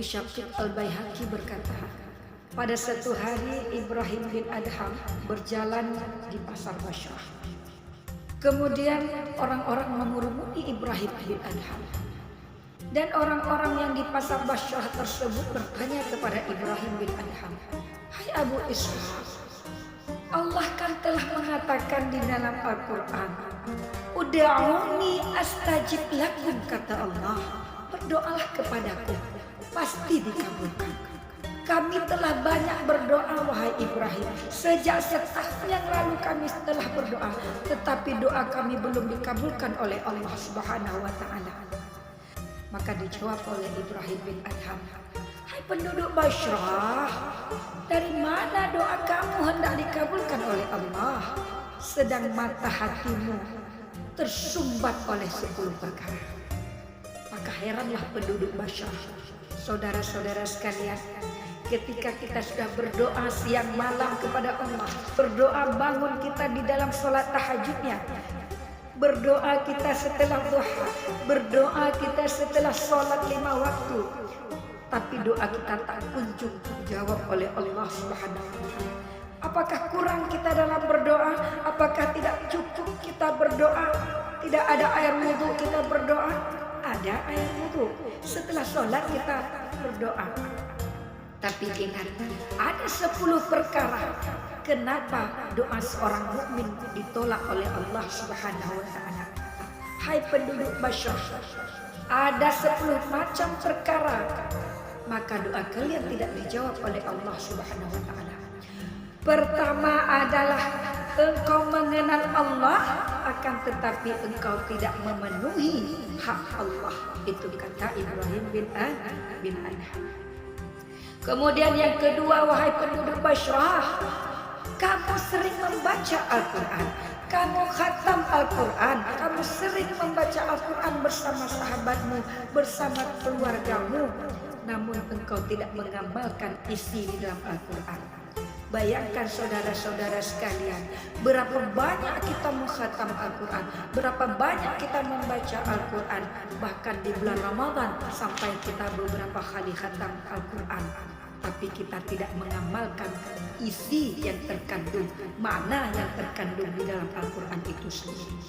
Syaqib Al-Baihaqi berkata, pada satu hari Ibrahim bin Adham berjalan di pasar Bashrah. Kemudian orang-orang memurmui Ibrahim bin Adham. Dan orang-orang yang di pasar Bashrah tersebut bertanya kepada Ibrahim bin Adham, "Hai Abu Ishaq, Allah kan telah mengatakan di dalam Al-Quran, Uda'uni astajib lakum, kata Allah, berdoalah kepadaku, pasti dikabulkan. Kami telah banyak berdoa wahai Ibrahim. Sejak setahun yang lalu kami telah berdoa, tetapi doa kami belum dikabulkan oleh Allah Subhanahu wa Ta'ala." Maka dijawab oleh Ibrahim bin Adham, "Hai penduduk Bashrah, dari mana doa kamu hendak dikabulkan oleh Allah, sedang mata hatimu tersumbat oleh 10 perkara?" Maka heranlah penduduk Bashrah. Saudara-saudara sekalian, ketika kita sudah berdoa siang malam kepada Allah, berdoa bangun kita di dalam sholat tahajudnya, berdoa kita setelah duha, berdoa kita setelah sholat 5 waktu, tapi doa kita tak kunjung dijawab oleh Allah Subhanahu wa Ta'ala. Apakah kurang kita dalam berdoa? Apakah tidak cukup kita berdoa? Tidak ada air wudhu kita berdoa? Ada air wudhu. Setelah sholat kita berdoa. Tapi ingat, ada 10 perkara kenapa doa seorang mukmin ditolak oleh Allah Subhanahu wa Ta'ala. Hai penduduk Bashrah, ada 10 macam perkara maka doa kalian tidak dijawab oleh Allah Subhanahu wa Ta'ala. Pertama adalah engkau mengenal Allah, akan tetapi engkau tidak memenuhi hak Allah. Itu kata Ibrahim bin Adham. Kemudian yang kedua, wahai penduduk Bashrah, kamu sering membaca Al-Quran, kamu khatam Al-Quran, kamu sering membaca Al-Quran bersama sahabatmu, bersama keluargamu, namun engkau tidak mengamalkan isi di dalam Al-Quran. Bayangkan saudara-saudara sekalian, berapa banyak kita mengkhatam Al-Quran, berapa banyak kita membaca Al-Quran, bahkan di bulan Ramadan sampai kita beberapa kali khatam Al-Quran, tapi kita tidak mengamalkan isi yang terkandung, makna yang terkandung di dalam Al-Quran itu sendiri.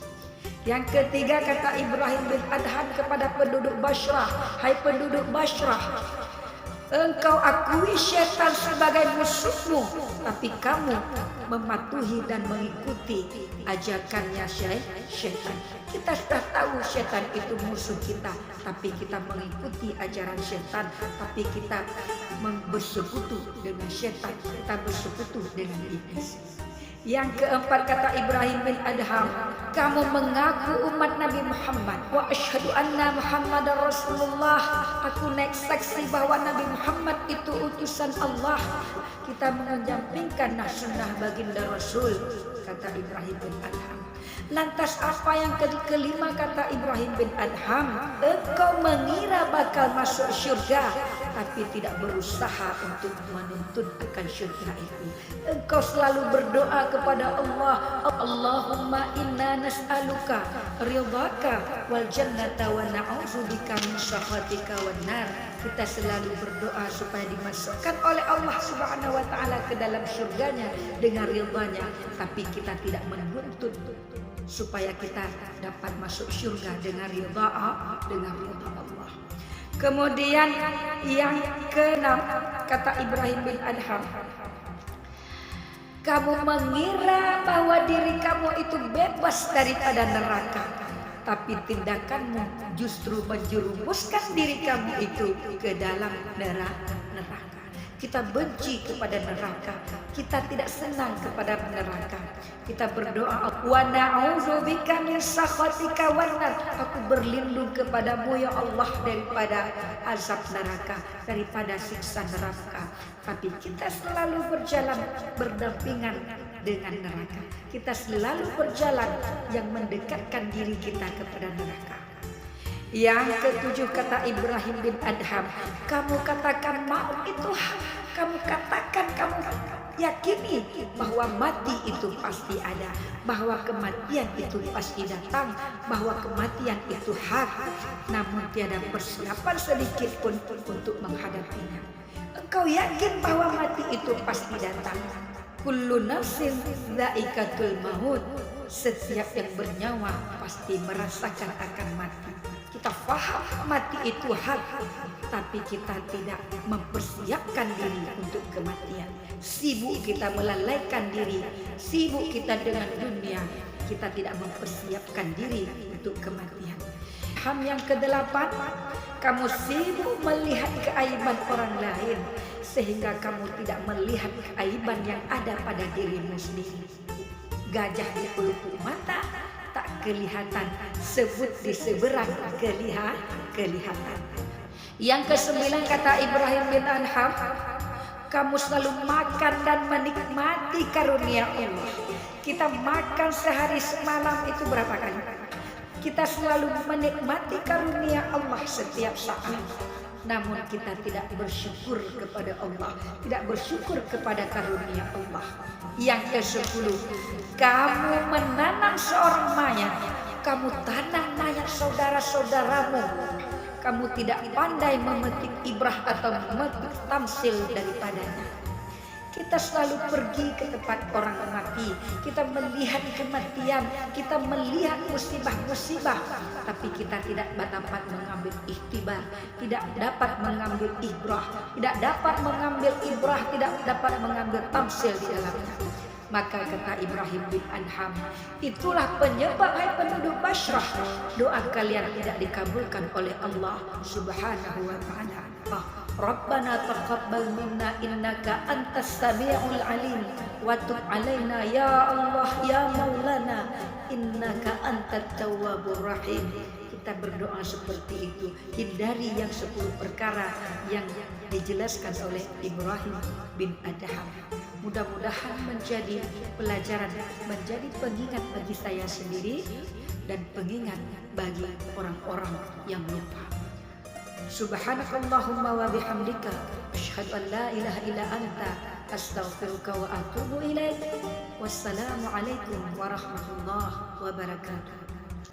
Yang ketiga, kata Ibrahim bin Adham kepada penduduk Bashrah, hai penduduk Bashrah, engkau akui syaitan sebagai musuhmu, tapi kamu mematuhi dan mengikuti ajakannya syaitan. Kita sudah tahu syaitan itu musuh kita, tapi kita mengikuti ajaran syaitan, tapi kita bersekutu dengan syaitan, kita bersekutu dengan iblis. Yang keempat, kata Ibrahim bin Adham, kamu mengaku umat Nabi Muhammad. Wa asyhadu anna Muhammadar Rasulullah. Aku naik saksi bahwa Nabi Muhammad itu utusan Allah. Kita mengejampingkan sunnah baginda Rasul, kata Ibrahim bin Adham. Lantas apa yang kelima, kata Ibrahim bin Adham, engkau mengira bakal masuk syurga, tapi tidak berusaha untuk menuntut akan syurga itu. Engkau selalu berdoa kepada Allah, Allahumma inna nas'aluka ridhaka wal jannata wa na'udzubika min sakhatika wan nar. Kita selalu berdoa supaya dimasukkan oleh Allah Subhanahu wa Ta'ala ke dalam syurganya dengan ridhanya, tapi kita tidak menuntut supaya kita dapat masuk syurga dengan ridha Allah. Kemudian yang keenam, kata Ibrahim bin Adham, kamu mengira bahwa diri kamu itu bebas daripada neraka, tapi tindakanmu justru menjerumuskan diri kamu itu ke dalam neraka. Kita benci kepada neraka, kita tidak senang kepada neraka. Kita berdoa, wa na'udzubika min sakhatika wan nar. Aku berlindung kepadamu ya Allah daripada azab neraka, daripada siksa neraka. Tapi kita selalu berjalan berdampingan dengan neraka. Kita selalu berjalan yang mendekatkan diri kita kepada neraka. Yang ketujuh, kata Ibrahim bin Adham, kamu katakan maut itu hak. Kamu katakan kamu Yakini bahwa mati itu pasti ada, bahwa kematian itu pasti datang, bahwa kematian itu hak, namun tiada persiapan sedikit pun untuk menghadapinya. Engkau yakin bahwa mati itu pasti datang. Kullu nafsin dha'iqatul maut. Setiap yang bernyawa pasti merasakan akan mati. Kita paham mati itu hak, tapi kita tidak mempersiapkan diri untuk kematian. Sibuk kita melalaikan diri, sibuk kita dengan dunia, kita tidak mempersiapkan diri untuk kematian. Ham yang ke-8, kamu sibuk melihat keaiban orang lain sehingga kamu tidak melihat keaiban yang ada pada dirimu sendiri. Gajah di pelupuk mata tak kelihatan, sebut di seberang kelihatan. Yang ke-9 kata Ibrahim bin Adham, kamu selalu makan dan menikmati karunia Allah. Kita makan sehari semalam itu berapa kali? Kita selalu menikmati karunia Allah setiap saat. Namun kita tidak bersyukur kepada Allah, tidak bersyukur kepada karunia Allah. Yang ke-10, kamu menanam seorang mayat, kamu tanam mayat saudara-saudaramu. Kamu tidak pandai memetik ibrah atau memetik tamsil daripadanya. Kita selalu pergi ke tempat orang mati, kita melihat kematian, kita melihat musibah-musibah, tapi kita tidak dapat mengambil ikhtibar, tidak dapat mengambil ibrah, tidak dapat mengambil tamsil di dalamnya. Maka kata Ibrahim bin Adham, itulah penyebab hai penduduk Basrah, doa kalian tidak dikabulkan oleh Allah Subhanahu wa ta'ala. Rabbana taqabbal minna innaka antas samiul alim wa tub alaina ya Allah ya Maulana innaka antat tawwabur rahim. Kita berdoa seperti itu, hindari yang 10 perkara yang dijelaskan oleh Ibrahim bin Adham. Mudah-mudahan menjadi pelajaran, menjadi pengingat bagi saya sendiri dan pengingat bagi orang-orang yang lupa. Subhanakallahumma wa bihamdika asyhadu an la ilaha illa anta astaghfiruka wa atubu ilaik. Wassalamu alaikum warahmatullahi wabarakatuh.